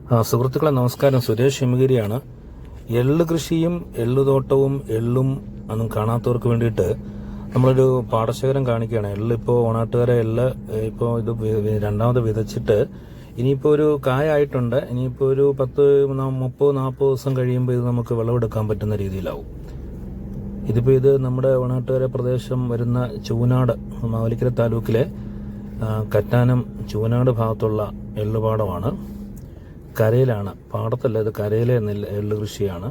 സുഹൃത്തുക്കളെ നമസ്കാരം. സുരേഷ് ഹിമഗിരിയാണ്. എള്ള് കൃഷിയും എള്ളുതോട്ടവും എള്ളും ഒന്നും കാണാത്തവർക്ക് വേണ്ടിയിട്ട് നമ്മളൊരു പാടശേഖരം കാണിക്കുകയാണ്. എള്ളിപ്പോൾ ഓണാട്ടുകാരെ എള്ള് ഇപ്പോൾ ഇത് രണ്ടാമത് വിതച്ചിട്ട് ഇനിയിപ്പോൾ ഒരു കായായിട്ടുണ്ട്. ഇനിയിപ്പോൾ ഒരു 30-40 ദിവസം കഴിയുമ്പോൾ ഇത് നമുക്ക് വിളവെടുക്കാൻ പറ്റുന്ന രീതിയിലാവും. ഇതിപ്പോൾ ഇത് നമ്മുടെ ഓണാട്ടുകാര പ്രദേശം വരുന്ന ചൂനാട്, മാവേലിക്കര താലൂക്കിലെ കറ്റാനം ചൂനാട് ഭാഗത്തുള്ള എള്ളുപാടമാണ്. കരയിലാണ്, പാടത്തല്ല, ഇത് കരയിലെ എള്ള് കൃഷിയാണ്.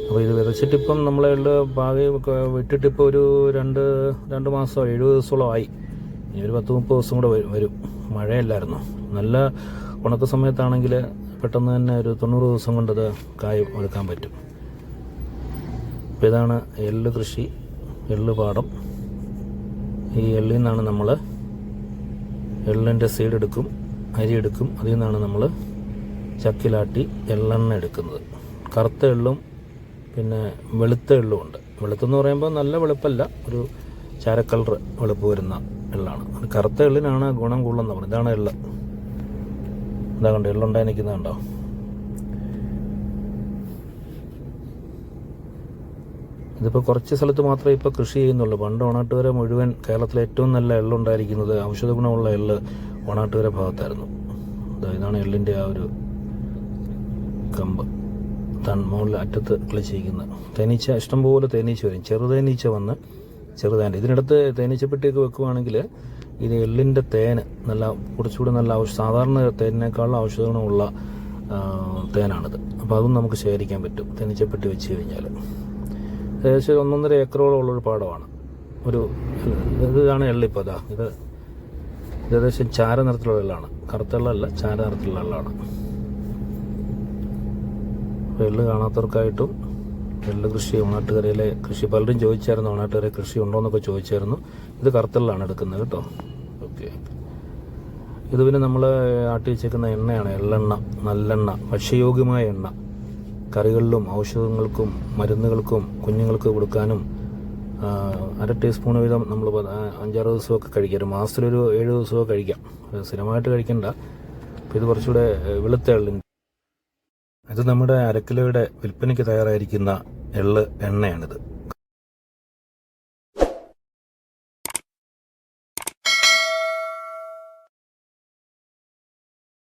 അപ്പോൾ ഇത് വിതച്ചിട്ടിപ്പം നമ്മളെ എള്ള് പാകി വിട്ടിട്ടിപ്പോൾ ഒരു രണ്ട് മാസം 70 ദിവസത്തോളമായി. ഇനി ഒരു 10-30 ദിവസം കൂടെ വരും. മഴയല്ലായിരുന്നു. നല്ല ഉണക്ക സമയത്താണെങ്കിൽ പെട്ടെന്ന് തന്നെ ഒരു 90 ദിവസം കൊണ്ടത് കായ് എടുക്കാൻ പറ്റും. അപ്പോൾ ഇതാണ് എള്ള് കൃഷി, എള്ള് പാടം. ഈ എള്ളിൽ നിന്നാണ് നമ്മൾ എള്ളിൻ്റെ സീഡ് എടുക്കും, അരി എടുക്കും. അതിൽ നിന്നാണ് നമ്മൾ ചക്കിലാട്ടി എള്ളെണ്ണ എടുക്കുന്നത്. കറുത്ത എള്ളും പിന്നെ വെളുത്ത എള്ളും ഉണ്ട്. വെളുത്തെന്ന് പറയുമ്പോൾ നല്ല വെളുപ്പല്ല, ഒരു ചാരക്കളർ വെളുപ്പ് വരുന്ന എള്ളാണ്. കറുത്ത എള്ളിനാണ് ഗുണം കൂടുതലെന്ന് പറയുന്നത്. ഇതാണ് എള്ള്. ഇതാ കണ്ടോ, എള്ളുണ്ടായി നിൽക്കുന്നതുണ്ടോ? ഇതിപ്പോൾ കുറച്ച് സ്ഥലത്ത് മാത്രമേ ഇപ്പോൾ കൃഷി ചെയ്യുന്നുള്ളൂ. പണ്ട് ഓണാട്ടുകര മുഴുവൻ കേരളത്തിലെ ഏറ്റവും നല്ല എള്ളുണ്ടായിരിക്കുന്നത്, ഔഷധ ഗുണമുള്ള എള്ള് ഓണാട്ടുകര ഭാഗത്തായിരുന്നു. ഇതാണ് എള്ളിൻ്റെ ആ ഒരു കമ്പ് മുകളിൽ അറ്റത്ത് കളിച്ചിരിക്കുന്നത്. തേനീച്ച ഇഷ്ടംപോലെ തേനീച്ച വരും. ചെറുതേനീച്ച വന്ന് ചെറുതാൻ്റെ ഇതിനടുത്ത് തേനീച്ചപ്പെട്ടിയൊക്കെ വെക്കുവാണെങ്കിൽ ഇത് എള്ളിൻ്റെ തേന് കുറച്ചുകൂടി നല്ല സാധാരണ തേനിനേക്കാളും ഔഷധ ഗുണമുള്ള തേനാണിത്. അപ്പോൾ അതും നമുക്ക് ശേഖരിക്കാൻ പറ്റും തേനീച്ചപ്പെട്ടി വെച്ച് കഴിഞ്ഞാൽ. ഏകദേശം 1.5 ഏക്കറോളം ഉള്ളൊരു പാടമാണ്. ഇതാണ് എള്ളിപ്പോൾ. ഇത് ഏകദേശം ചാര നിറത്തിലുള്ള എള്ളാണ്, കറുത്ത എള്ളല്ല, ചാര നിറത്തിലുള്ള എള്ളാണ്. എള്ള് കാണാത്തവർക്കായിട്ടും എള്ള് കൃഷി ഓണാട്ടുകരയിലെ കൃഷി പലരും ചോദിച്ചായിരുന്നു, ഓണാട്ടുകര കൃഷി ഉണ്ടോ എന്നൊക്കെ ചോദിച്ചായിരുന്നു. ഇത് കറുത്തെള്ളാണ് എടുക്കുന്നത് കേട്ടോ. ഓക്കെ, ഇത് പിന്നെ നമ്മൾ ആട്ടി വെച്ചേക്കുന്ന എണ്ണയാണ്, എള്ളെണ്ണ, നല്ലെണ്ണ, ഭക്ഷ്യയോഗ്യമായ എണ്ണ. കറികളിലും ഔഷധങ്ങൾക്കും മരുന്നുകൾക്കും കുഞ്ഞുങ്ങൾക്ക് കൊടുക്കാനും 1/2 ടീസ്പൂൺ വീതം നമ്മൾ 5-6 ദിവസമൊക്കെ കഴിക്കാം. ഒരു മാസത്തിലൊരു 7 ദിവസമൊക്കെ കഴിക്കാം. സ്ഥിരമായിട്ട് കഴിക്കണ്ട. അപ്പോൾ ഇത് കുറച്ചുകൂടെ വെളുത്ത എള്ളിൻ്റെ. ഇത് നമ്മുടെ 1 കിലോയുടെ വിൽപ്പനയ്ക്ക് തയ്യാറായിരിക്കുന്ന എള്ള് എണ്ണയാണിത്.